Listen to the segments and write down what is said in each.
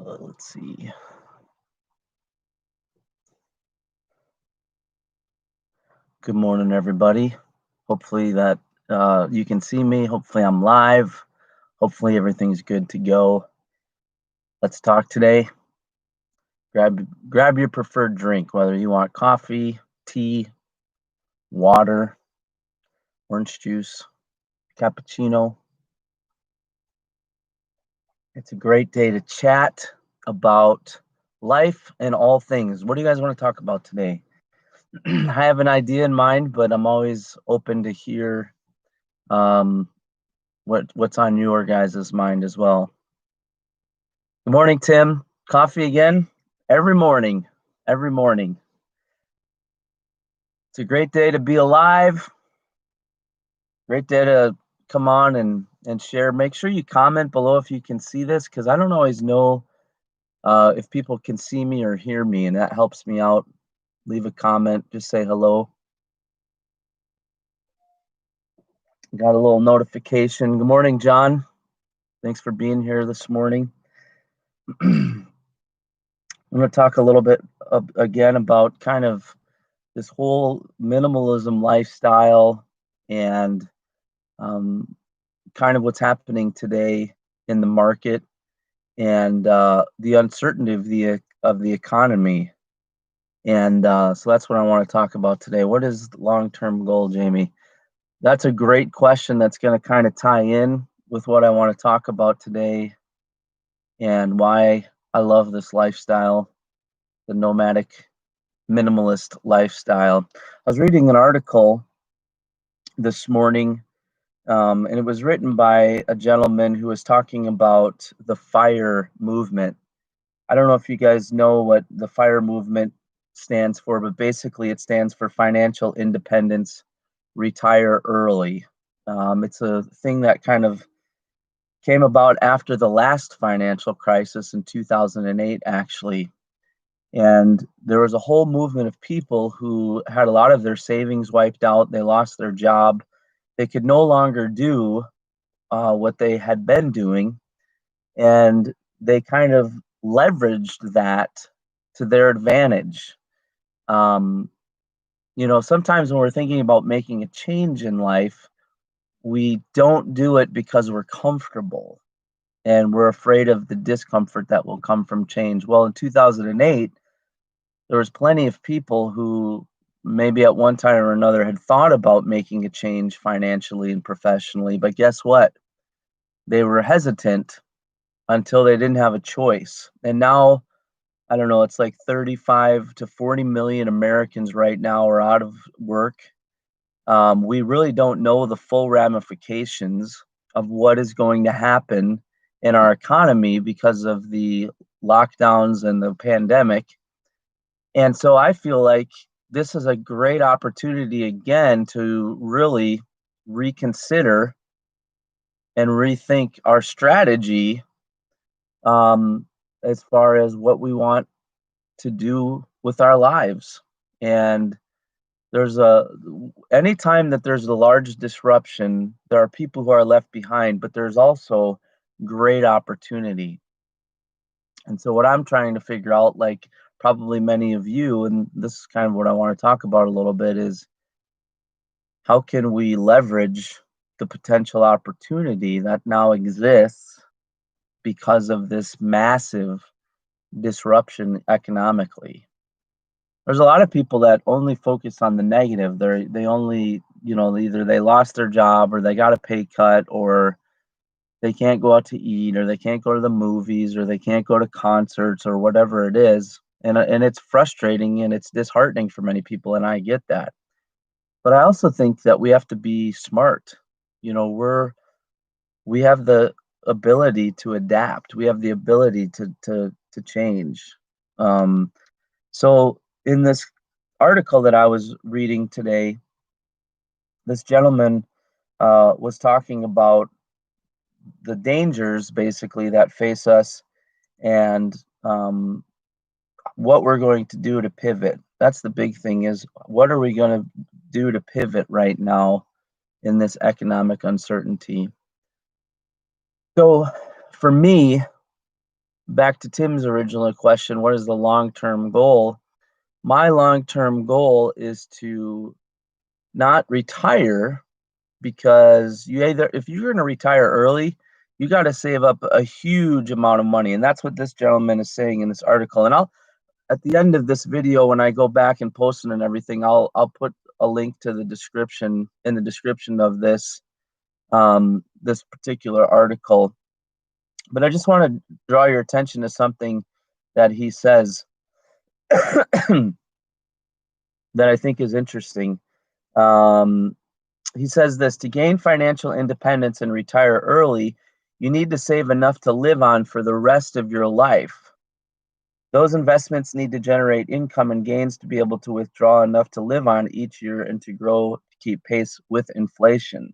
Let's see. Good morning, everybody. Hopefully that you can see me. Hopefully I'm live. Hopefully everything's good to go. Let's talk today. Grab your preferred drink, whether you want coffee, tea, water, orange juice, cappuccino. It's a great day to chat about life and all things. What do you guys want to talk about today? I have an idea in mind, but I'm always open to hear what's on your guys' mind as well. Good morning, Tim. Coffee again? Every morning. Every morning. It's a great day to be alive. Great day to come on and share. Make sure you comment below if you can see this, because I don't always know if people can see me or hear me, and that helps me out. Leave a comment. Just say hello. Got a little notification. Good morning, John. Thanks for being here this morning. I'm going to talk a little bit again about kind of this whole minimalism lifestyle and kind of what's happening today in the market and the uncertainty of the economy. And so that's what I want to talk about today. What is the long-term goal, Jamie? That's a great question that's going to kind of tie in with what I want to talk about today and why I love this lifestyle, the nomadic minimalist lifestyle. I was reading an article this morning, and it was written by a gentleman who was talking about the FIRE movement. I don't know if you guys know what the FIRE movement stands for, but basically it stands for Financial Independence, Retire Early. It's a thing that kind of came about after the last financial crisis in 2008, actually. And there was a whole movement of people who had a lot of their savings wiped out. They lost their job. They could no longer do what they had been doing. And they kind of leveraged that to their advantage. Sometimes when we're thinking about making a change in life, we don't do it because we're comfortable and we're afraid of the discomfort that will come from change. Well, in 2008, there was plenty of people who maybe at one time or another had thought about making a change financially and professionally, but guess what? They were hesitant until they didn't have a choice. And now, I don't know, it's like 35 to 40 million Americans right now are out of work. We really don't know the full ramifications of what is going to happen in our economy because of the lockdowns and the pandemic. And so I feel like this is a great opportunity again to really reconsider and rethink our strategy as far as what we want to do with our lives. And anytime that there's a large disruption, there are people who are left behind, but there's also great opportunity. And so what I'm trying to figure out, like probably many of you, and this is kind of what I want to talk about a little bit, is how can we leverage the potential opportunity that now exists because of this massive disruption economically. There's a lot of people that only focus on the negative. They only, either they lost their job or they got a pay cut or they can't go out to eat or they can't go to the movies or they can't go to concerts or whatever it is. And it's frustrating and it's disheartening for many people, and I get that. But I also think that we have to be smart. We have the ability to adapt. We have the ability to change. So in this article that I was reading today, this gentleman was talking about the dangers basically that face us and what we're going to do to pivot. That's the big thing, is what are we going to do to pivot right now in this economic uncertainty? So for me, back to Tim's original question, what is the long-term goal? My long-term goal is to not retire, because you either, if you're going to retire early, you got to save up a huge amount of money. And that's what this gentleman is saying in this article. And I'll, at the end of this video, when I go back and post it and everything, I'll put a link to the description, in the description of this this particular article. But I just want to draw your attention to something that he says that I think is interesting. Um, he says this: to gain financial independence and retire early, you need to save enough to live on for the rest of your life. Those investments need to generate income and gains to be able to withdraw enough to live on each year and to grow to keep pace with inflation.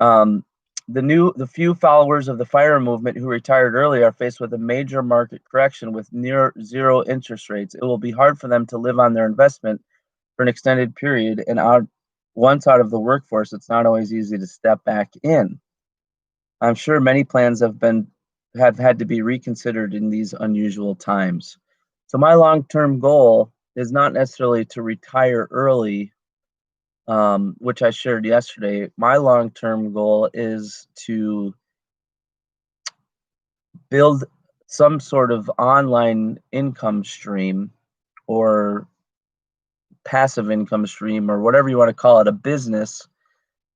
Um, the few followers of the FIRE movement who retired early are faced with a major market correction with near zero interest rates. It will be hard for them to live on their investment for an extended period, and once out of the workforce, it's not always easy to step back in. I'm sure many plans have had to be reconsidered in these unusual times. So my long-term goal is not necessarily to retire early, which I shared yesterday. My long-term goal is to build some sort of online income stream, or passive income stream, or whatever you want to call it, a business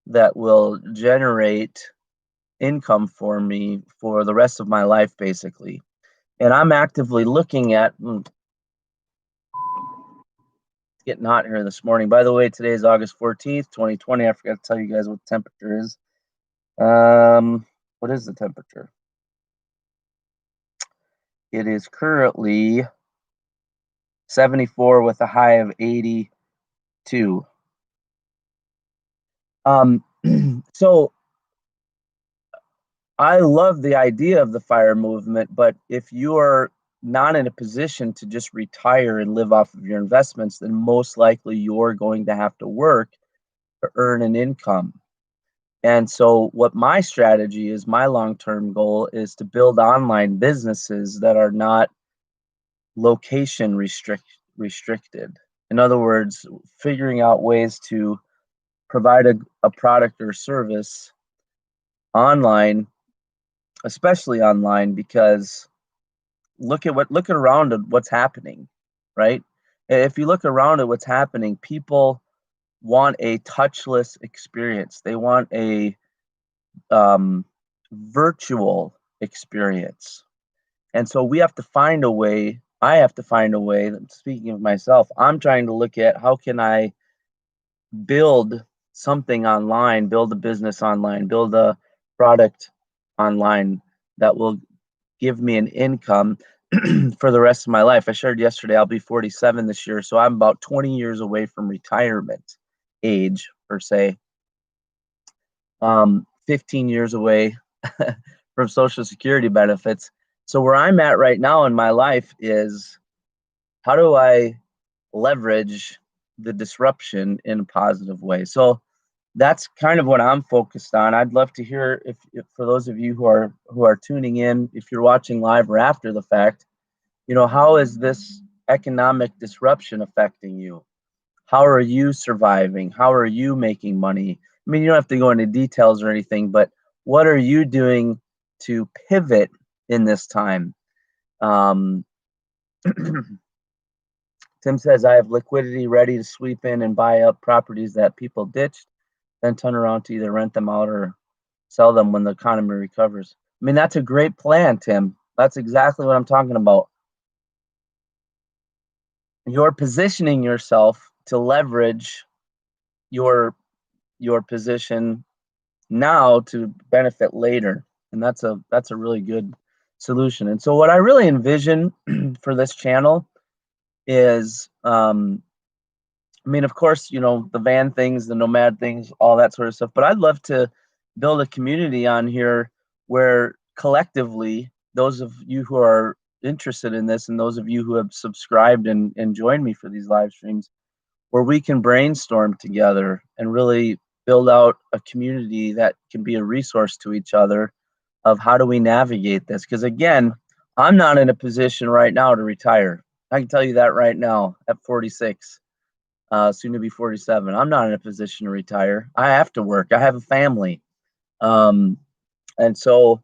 that will generate income for me for the rest of my life, basically. And I'm actively looking at getting hot here this morning. By the way, today is August 14th, 2020. I forgot to tell you guys what the temperature is. What is the temperature? It is currently 74 with a high of 82. So I love the idea of the FIRE movement, but if you are not in a position to just retire and live off of your investments, then most likely you're going to have to work to earn an income. And so what my strategy is, my long-term goal is to build online businesses that are not location restricted. In other words, figuring out ways to provide a product or service online, especially online, because look around at what's happening, right? If you look around at what's happening, people want a touchless experience. They want a virtual experience. And so we have to find a way, I have to find a way, speaking of myself, I'm trying to look at how can I build something online, build a business online, build a product online that will give me an income for the rest of my life. I shared yesterday, I'll be 47 this year, so I'm about 20 years away from retirement age, per se. 15 years away from Social Security benefits. So where I'm at right now in my life is, how do I leverage the disruption in a positive way? So that's kind of what I'm focused on. I'd love to hear if for those of you who are tuning in, if you're watching live or after the fact, how is this economic disruption affecting you? How are you surviving? How are you making money? I mean, you don't have to go into details or anything, but what are you doing to pivot in this time? Um, Tim says, I have liquidity ready to sweep in and buy up properties that people ditched, then turn around to either rent them out or sell them when the economy recovers. I mean, that's a great plan, Tim. That's exactly what I'm talking about. You're positioning yourself to leverage your position now to benefit later, and that's a really good solution. And so what I really envision for this channel is, I mean, of course, the van things, the Nomad things, all that sort of stuff, but I'd love to build a community on here where collectively, those of you who are interested in this and those of you who have subscribed and joined me for these live streams, where we can brainstorm together and really build out a community that can be a resource to each other of how do we navigate this. Because again, I'm not in a position right now to retire. I can tell you that right now at 46, soon to be 47. I'm not in a position to retire. I have to work. I have a family. Um, and so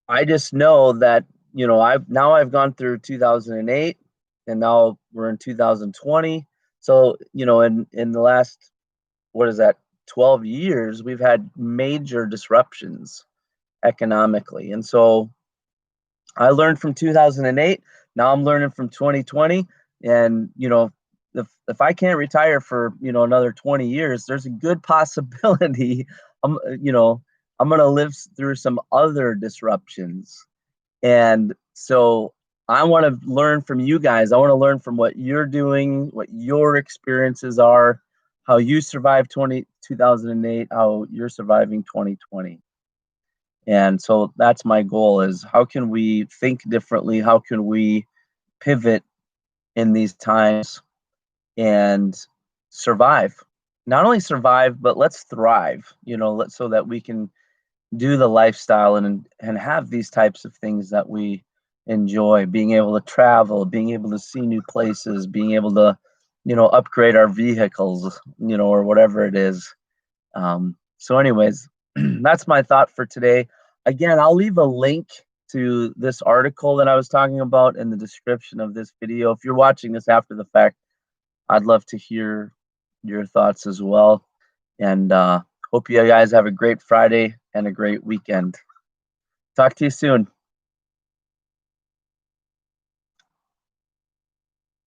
I just know that, I've gone through 2008 and now we're in 2020. So, in the last, what is that, 12 years, we've had major disruptions economically. And so I learned from 2008. Now I'm learning from 2020. And, if I can't retire for, another 20 years, there's a good possibility I'm, I'm going to live through some other disruptions. And so I want to learn from you guys. I want to learn from what you're doing, what your experiences are, how you survived 2008, how you're surviving 2020. And so that's my goal, is how can we think differently? How can we pivot in these times and survive? Not only survive, but let's thrive, so that we can do the lifestyle and have these types of things that we enjoy, being able to travel, being able to see new places, being able to, upgrade our vehicles, or whatever it is. So anyways, that's my thought for today. Again, I'll leave a link to this article that I was talking about in the description of this video. If you're watching this after the fact, I'd love to hear your thoughts as well. And hope you guys have a great Friday and a great weekend. Talk to you soon.